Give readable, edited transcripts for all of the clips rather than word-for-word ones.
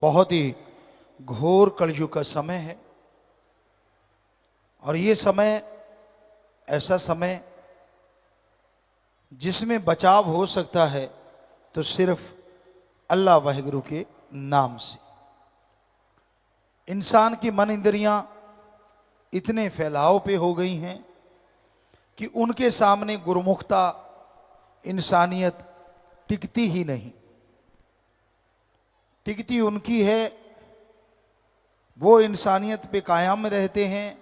बहुत ही घोर कलयुग का समय है और ये समय ऐसा समय जिसमें बचाव हो सकता है तो सिर्फ अल्लाह वाहिगुरु के नाम से। इंसान की मन इंद्रियां इतने फैलाव पे हो गई हैं कि उनके सामने गुरुमुखता इंसानियत टिकती ही नहीं। टिकती उनकी है वो इंसानियत पे कायम रहते हैं,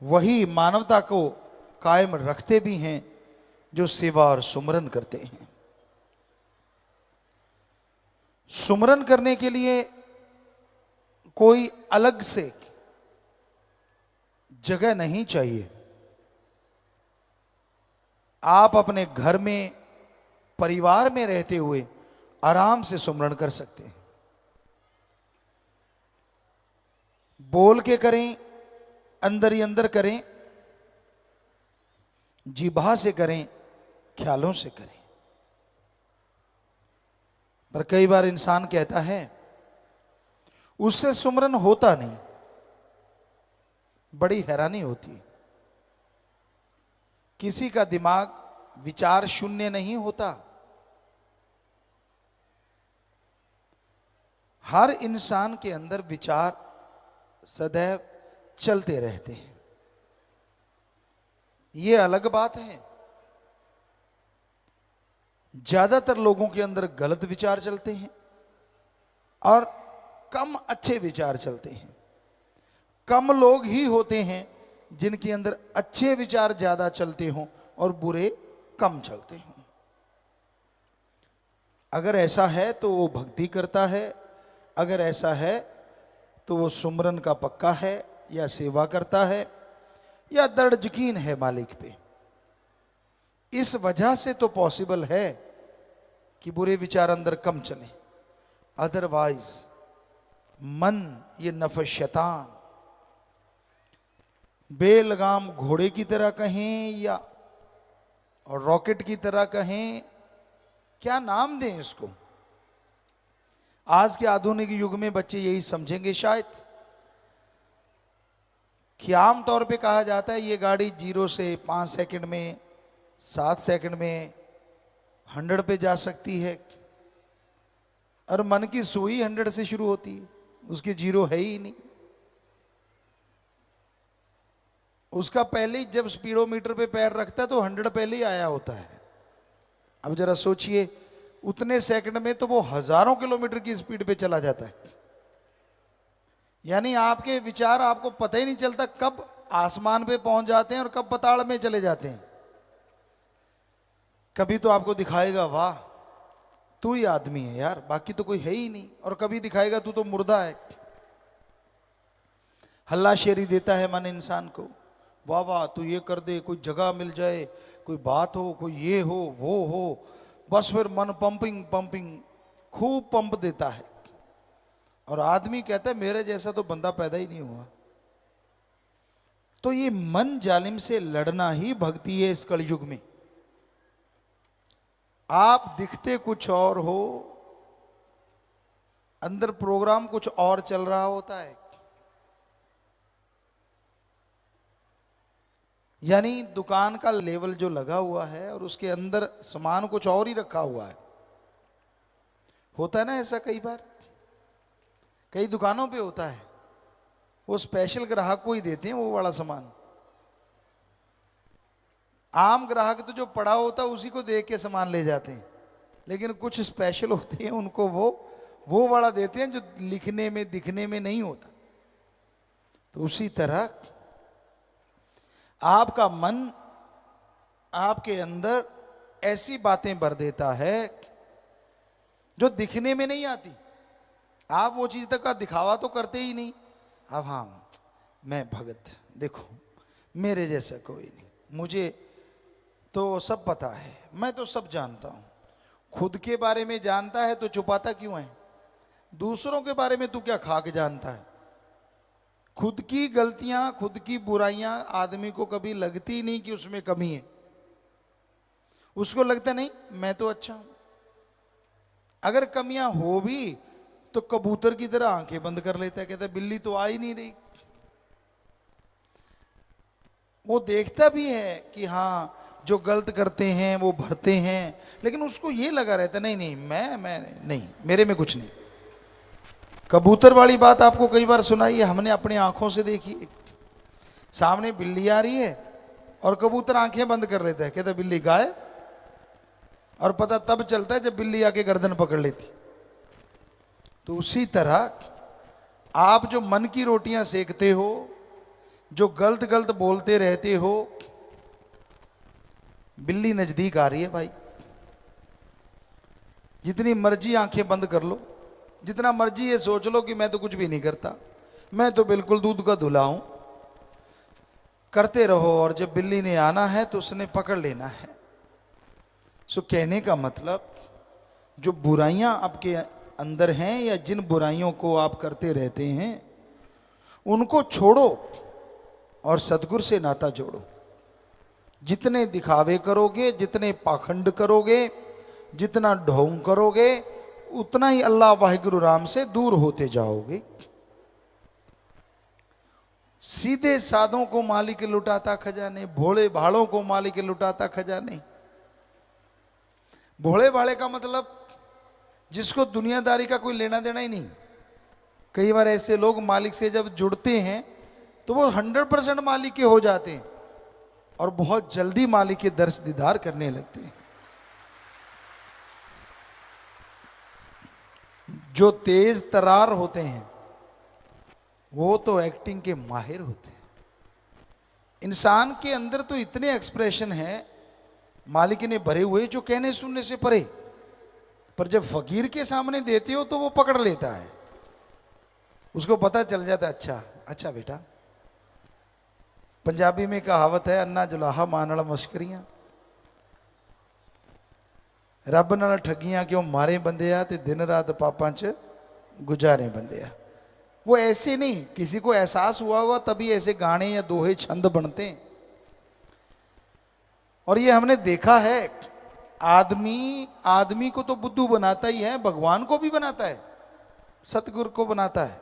वही मानवता को कायम रखते भी हैं जो सेवा और सुमरन करते हैं। सुमरन करने के लिए कोई अलग से जगह नहीं चाहिए। आप अपने घर में परिवार में रहते हुए आराम से सुमरन कर सकते हैं। बोल के करें, अंदर ही अंदर करें, जिभा से करें, ख्यालों से करें। पर कई बार इंसान कहता है उससे सुमरन होता नहीं। बड़ी हैरानी होती है। किसी का दिमाग विचार शून्य नहीं होता। हर इंसान के अंदर विचार सदैव चलते रहते हैं। यह अलग बात है, ज्यादातर लोगों के अंदर गलत विचार चलते हैं और कम अच्छे विचार चलते हैं। कम लोग ही होते हैं जिनके अंदर अच्छे विचार ज्यादा चलते हों और बुरे कम चलते हों। अगर ऐसा है तो वो भक्ति करता है, अगर ऐसा है तो वो सुमरन का पक्का है या सेवा करता है या दृढ़ यकीन है मालिक पे। इस वजह से तो पॉसिबल है कि बुरे विचार अंदर कम चले। अदरवाइज मन ये नफ़्स शैतान बेलगाम घोड़े की तरह कहें या रॉकेट की तरह कहें, क्या नाम दें इसको। आज के आधुनिक युग में बच्चे यही समझेंगे शायद कि आमतौर पे कहा जाता है ये गाड़ी 0 से 5 सेकंड में 7 सेकंड में 100 पे जा सकती है। और मन की सुई 100 से शुरू होती है, उसकी 0 है ही नहीं। उसका पहले ही जब स्पीडोमीटर पे पैर रखता है तो 100 पहले ही आया होता है। अब जरा सोचिए उतने सेकंड में तो वो हजारों किलोमीटर की स्पीड पे चला जाता है। यानी आपके विचार आपको पता ही नहीं चलता कब आसमान पे पहुंच जाते हैं और कब पाताल में चले जाते हैं। कभी तो आपको दिखाएगा वाह तू ही आदमी है यार, बाकी तो कोई है ही नहीं, और कभी दिखाएगा तू तो मुर्दा है। हल्लाशेरी देता है मन इंसान को, वाह वाह तू ये कर दे, कोई जगह मिल जाए, कोई बात हो, कोई ये हो वो हो, बस फिर मन पंपिंग पंपिंग खूब पंप देता है। और आदमी कहता है मेरे जैसा तो बंदा पैदा ही नहीं हुआ। तो ये मन जालिम से लड़ना ही भक्ति है इस कलयुग में। आप दिखते कुछ और हो, अंदर प्रोग्राम कुछ और चल रहा होता है। यानी दुकान का लेवल जो लगा हुआ है और उसके अंदर सामान कुछ और ही रखा हुआ है। होता है ना ऐसा, कई बार कई दुकानों पे होता है। वो स्पेशल ग्राहक को ही देते हैं वो वाला सामान। आम ग्राहक तो जो पड़ा होता है उसी को देख के सामान ले जाते हैं, लेकिन कुछ स्पेशल होते हैं उनको वो वाला देते हैं जो लिखने में दिखने में नहीं होता। तो उसी तरह आपका मन आपके अंदर ऐसी बातें भर देता है जो दिखने में नहीं आती। आप वो चीज तक का दिखावा तो करते ही नहीं। अब हाँ मैं भगत, देखो मेरे जैसा कोई नहीं, मुझे तो सब पता है, मैं तो सब जानता हूं। खुद के बारे में जानता है तो छुपाता क्यों है? दूसरों के बारे में तू क्या खा के जानता है? खुद की गलतियां खुद की बुराइयां आदमी को कभी लगती नहीं कि उसमें कमी है। उसको लगता नहीं मैं तो अच्छा हूं। अगर कमियां हो भी तो कबूतर की तरह आंखें बंद कर लेता है, कहता है बिल्ली तो आ ही नहीं रही। वो देखता भी है कि हाँ जो गलत करते हैं वो भरते हैं, लेकिन उसको ये लगा रहता नहीं नहीं मैं नहीं, मेरे में कुछ नहीं। कबूतर वाली बात आपको कई बार सुनाई है, हमने अपनी आंखों से देखी है। सामने बिल्ली आ रही है और कबूतर आंखें बंद कर लेता है, कहता है बिल्ली गायब। और पता तब चलता है जब बिल्ली आके गर्दन पकड़ लेती। तो उसी तरह आप जो मन की रोटियां सेकते हो, जो गलत गलत बोलते रहते हो, बिल्ली नजदीक आ रही है भाई। जितनी मर्जी आंखें बंद कर लो, जितना मर्जी ये सोच लो कि मैं तो कुछ भी नहीं करता, मैं तो बिल्कुल दूध का धुला हूं, करते रहो। और जब बिल्ली ने आना है तो उसने पकड़ लेना है। सो कहने का मतलब, जो बुराइयां आपके अंदर हैं या जिन बुराइयों को आप करते रहते हैं, उनको छोड़ो और सतगुरु से नाता जोड़ो। जितने दिखावे करोगे, जितने पाखंड करोगे, जितना ढोंग करोगे, उतना ही अल्लाह वाहिगुरु राम से दूर होते जाओगे। सीधे साधों को मालिक लुटाता खजाने, भोले भालों को मालिक लुटाता खजाने। भोले भाले का मतलब जिसको दुनियादारी का कोई लेना देना ही नहीं। कई बार ऐसे लोग मालिक से जब जुड़ते हैं तो वो 100% मालिक के हो जाते हैं और बहुत जल्दी मालिक के दर्श दीदार करने लगते हैं। जो तेज तरार होते हैं वो तो एक्टिंग के माहिर होते हैं। इंसान के अंदर तो इतने एक्सप्रेशन हैं मालिक ने भरे हुए, जो कहने सुनने से परे, पर जब फकीर के सामने देते हो तो वो पकड़ लेता है। उसको पता चल जाता है, अच्छा अच्छा बेटा। पंजाबी में कहावत है, अन्ना जुलाहा मानल मश्करियां, रब नाल ठगियां क्यों मारे बंदे आ, ते दिन रात पापां च गुजारे बंदे आ। वो ऐसे नहीं, किसी को एहसास हुआ होगा तभी ऐसे गाने या दोहे छंद बनते हैं। और ये हमने देखा है, आदमी को तो बुद्धू बनाता ही है, भगवान को भी बनाता है, सतगुरु को बनाता है।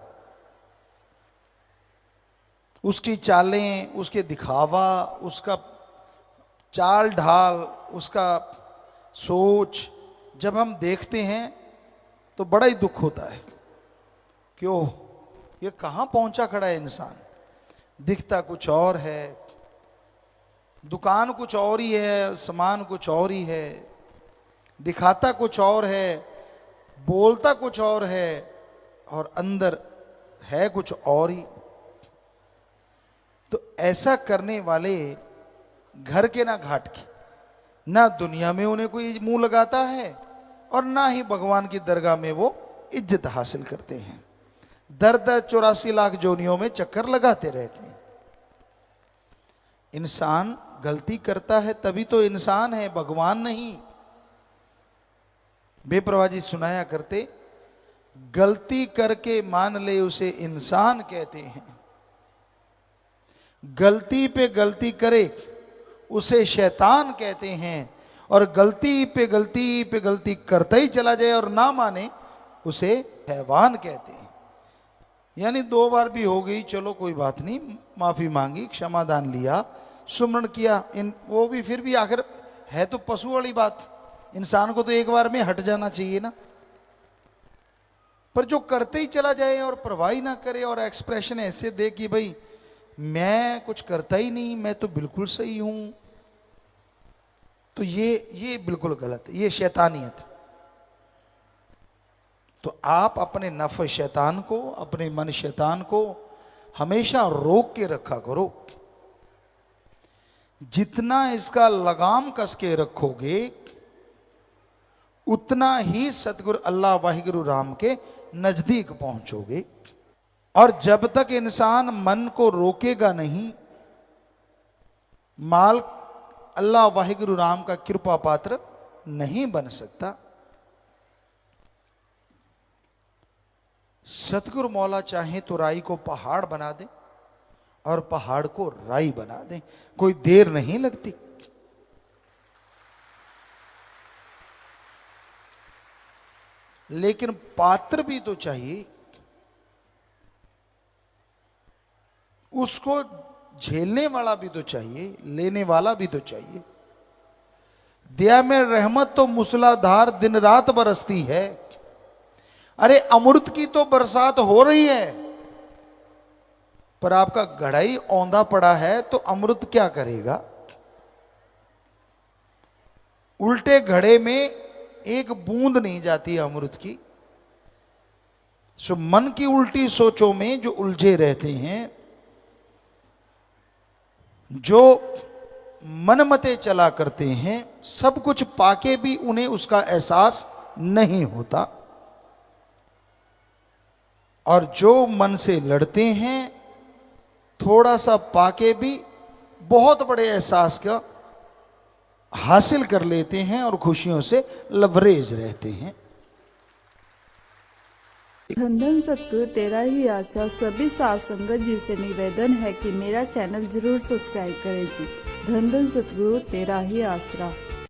उसकी चालें, उसके दिखावा, उसका चाल ढाल, उसका सोच जब हम देखते हैं तो बड़ा ही दुख होता है। क्यों, ये कहां पहुंचा खड़ा है इंसान। दिखता कुछ और है, दुकान कुछ और ही है, सामान कुछ और ही है, दिखाता कुछ और है, बोलता कुछ और है, और अंदर है कुछ और ही। तो ऐसा करने वाले घर के ना घाट के, ना दुनिया में उन्हें कोई मुंह लगाता है और ना ही भगवान की दरगाह में वो इज्जत हासिल करते हैं। दर दर 84 लाख जोनियों में चक्कर लगाते रहते हैं। इंसान गलती करता है तभी तो इंसान है, भगवान नहीं। बेप्रवाह जी सुनाया करते, गलती करके मान ले उसे इंसान कहते हैं, गलती पे गलती करे उसे शैतान कहते हैं, और गलती पे गलती करता ही चला जाए और ना माने उसे हैवान कहते हैं। यानी 2 बार भी हो गई, चलो कोई बात नहीं, माफी मांगी, क्षमादान लिया, सुमरण किया, वो भी फिर भी आखिर है तो पशु वाली बात। इंसान को तो एक बार में हट जाना चाहिए ना। पर जो करते ही चला जाए और परवाह ही ना करे और एक्सप्रेशन ऐसे दे कि भाई मैं कुछ करता ही नहीं, मैं तो बिल्कुल सही हूं, तो ये बिल्कुल गलत है, ये शैतानियत। तो आप अपने नफ शैतान को, अपने मन शैतान को हमेशा रोक के रखा करो। जितना इसका लगाम कस के रखोगे उतना ही सतगुरु अल्लाह वाहिगुरु राम के नजदीक पहुंचोगे। और जब तक इंसान मन को रोकेगा नहीं, माल अल्लाह वाहिगुरु राम का कृपा पात्र नहीं बन सकता। सतगुरु मौला चाहे तो राई को पहाड़ बना दे और पहाड़ को राई बना दे, कोई देर नहीं लगती। लेकिन पात्र भी तो चाहिए, उसको झेलने वाला भी तो चाहिए, लेने वाला भी तो चाहिए। दया में रहमत तो मूसलाधार दिन रात बरसती है। अरे अमृत की तो बरसात हो रही है, पर आपका घड़ा ही औंधा पड़ा है तो अमृत क्या करेगा? उल्टे घड़े में एक बूंद नहीं जाती अमृत की। सो मन की उल्टी सोचों में जो उलझे रहते हैं, जो मनमते चला करते हैं, सब कुछ पाके भी उन्हें उसका एहसास नहीं होता। और जो मन से लड़ते हैं, थोड़ा सा पाके भी बहुत बड़े एहसास का हासिल कर लेते हैं और खुशियों से लबरेज रहते हैं। धन धन सतगुरु तेरा ही आशा। सभी साध संगत जी से निवेदन है कि मेरा चैनल जरूर सब्सक्राइब करें जी। धन धन सतगुरु तेरा ही आसरा।